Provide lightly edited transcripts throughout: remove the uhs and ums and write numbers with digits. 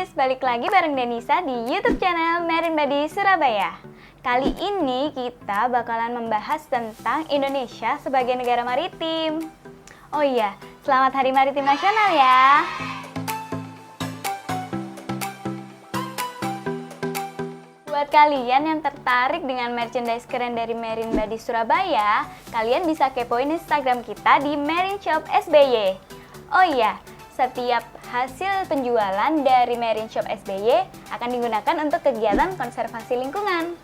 Buddies, balik lagi bareng Denisa di YouTube channel Marine Buddies Surabaya. Kali ini kita bakalan membahas tentang Indonesia sebagai negara maritim. Oh iya, selamat Hari Maritim Nasional ya. Buat kalian yang tertarik dengan merchandise keren dari Marine Buddies Surabaya, kalian bisa kepoin Instagram kita di Marine Shop SBY. Oh iya, setiap hasil penjualan dari Marine Shop SBY akan digunakan untuk kegiatan konservasi lingkungan.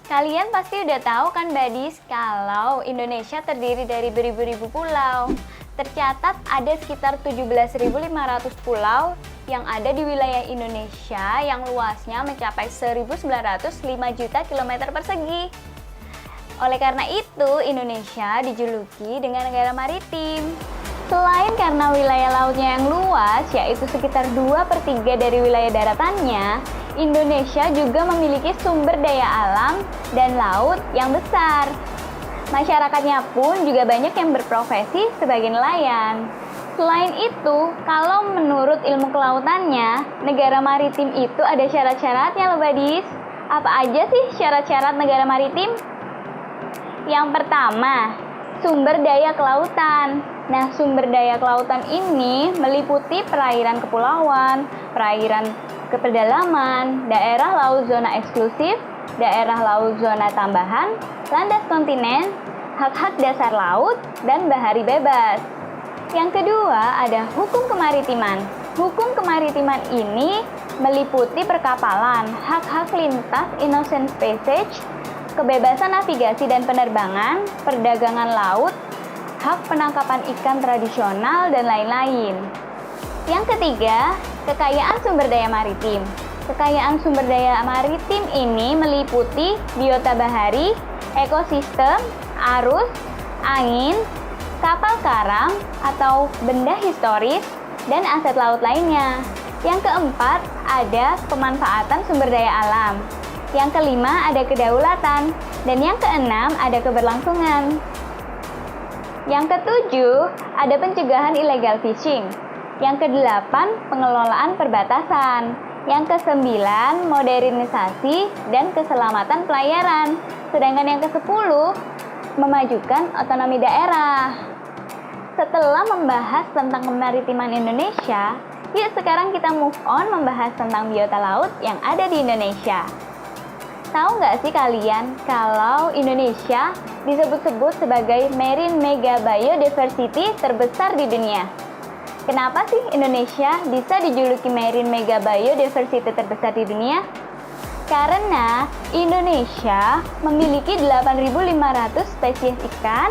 Kalian pasti udah tahu kan Buddies, kalau Indonesia terdiri dari beribu-ribu pulau. Tercatat ada sekitar 17.500 pulau yang ada di wilayah Indonesia yang luasnya mencapai 1.905 juta kilometer persegi. Oleh karena itu, Indonesia dijuluki dengan negara maritim. Selain karena wilayah lautnya yang luas, yaitu sekitar 2/3 dari wilayah daratannya, Indonesia juga memiliki sumber daya alam dan laut yang besar. Masyarakatnya pun juga banyak yang berprofesi sebagai nelayan. Selain itu, kalau menurut ilmu kelautannya, negara maritim itu ada syarat-syaratnya loh Buddies. Apa aja sih syarat-syarat negara maritim? Yang pertama, sumber daya kelautan. Nah, sumber daya kelautan ini meliputi perairan kepulauan, perairan kepedalaman, daerah laut zona eksklusif, daerah laut zona tambahan, landas kontinen, hak-hak dasar laut, dan bahari bebas. Yang kedua, ada hukum kemaritiman. Hukum kemaritiman ini meliputi perkapalan, hak-hak lintas innocent passage, kebebasan navigasi dan penerbangan, perdagangan laut, hak penangkapan ikan tradisional, dan lain-lain. Yang ketiga, kekayaan sumber daya maritim. Kekayaan sumber daya maritim ini meliputi biota bahari, ekosistem, arus, angin, kapal karam atau benda historis, dan aset laut lainnya. Yang keempat, ada pemanfaatan sumber daya alam. Yang kelima, ada kedaulatan. Dan yang keenam, ada keberlangsungan. Yang ketujuh, ada pencegahan illegal fishing. Yang kedelapan, pengelolaan perbatasan. Yang kesembilan, modernisasi dan keselamatan pelayaran. Sedangkan yang kesepuluh, memajukan otonomi daerah. Setelah membahas tentang kemaritiman Indonesia, yuk sekarang kita move on membahas tentang biota laut yang ada di Indonesia. Tahu nggak sih kalian kalau Indonesia disebut-sebut sebagai Marine Mega Biodiversity terbesar di dunia? Kenapa sih Indonesia bisa dijuluki Marine Mega Biodiversity terbesar di dunia? Karena Indonesia memiliki 8.500 spesies ikan,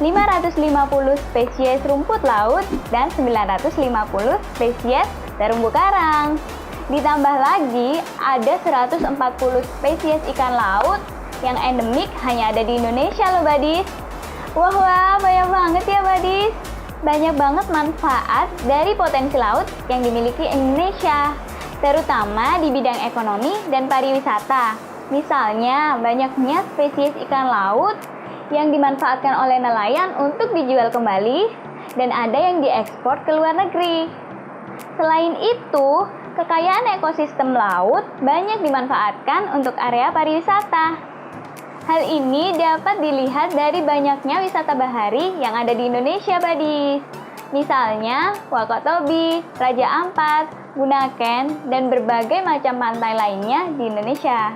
550 spesies rumput laut, dan 950 spesies terumbu karang. Ditambah lagi, ada 140 spesies ikan laut yang endemik hanya ada di Indonesia loh Buddies. Wah, banyak banget ya Buddies. Banyak banget manfaat dari potensi laut yang dimiliki Indonesia, terutama di bidang ekonomi dan pariwisata. Misalnya, banyaknya spesies ikan laut yang dimanfaatkan oleh nelayan untuk dijual kembali, dan ada yang diekspor ke luar negeri. Selain itu, kekayaan ekosistem laut banyak dimanfaatkan untuk area pariwisata. Hal ini dapat dilihat dari banyaknya wisata bahari yang ada di Indonesia, Buddies. Misalnya, Wakatobi, Raja Ampat, Bunaken, dan berbagai macam pantai lainnya di Indonesia.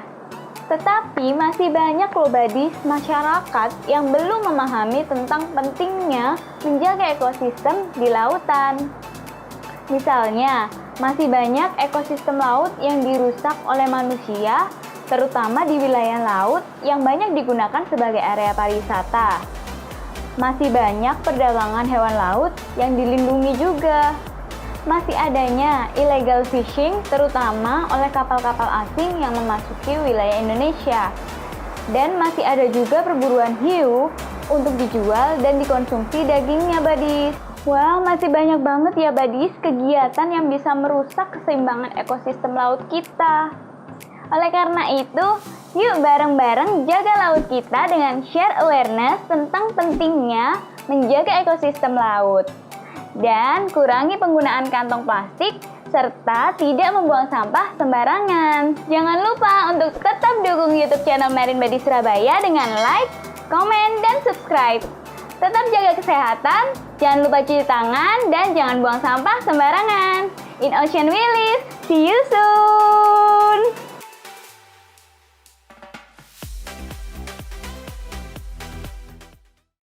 Tetapi masih banyak loh Buddies masyarakat yang belum memahami tentang pentingnya menjaga ekosistem di lautan. Misalnya, masih banyak ekosistem laut yang dirusak oleh manusia, terutama di wilayah laut yang banyak digunakan sebagai area pariwisata. Masih banyak perdagangan hewan laut yang dilindungi juga. Masih adanya illegal fishing, terutama oleh kapal-kapal asing yang memasuki wilayah Indonesia. Dan masih ada juga perburuan hiu untuk dijual dan dikonsumsi dagingnya, Buddies. Wah, masih banyak banget ya Buddies kegiatan yang bisa merusak keseimbangan ekosistem laut kita. Oleh karena itu, yuk bareng-bareng jaga laut kita dengan share awareness tentang pentingnya menjaga ekosistem laut. Dan kurangi penggunaan kantong plastik serta tidak membuang sampah sembarangan. Jangan lupa untuk tetap dukung YouTube channel Marine Body Surabaya dengan like, komen, dan subscribe. Tetap jaga kesehatan, jangan lupa cuci tangan, dan jangan buang sampah sembarangan. In Ocean we live, see you soon!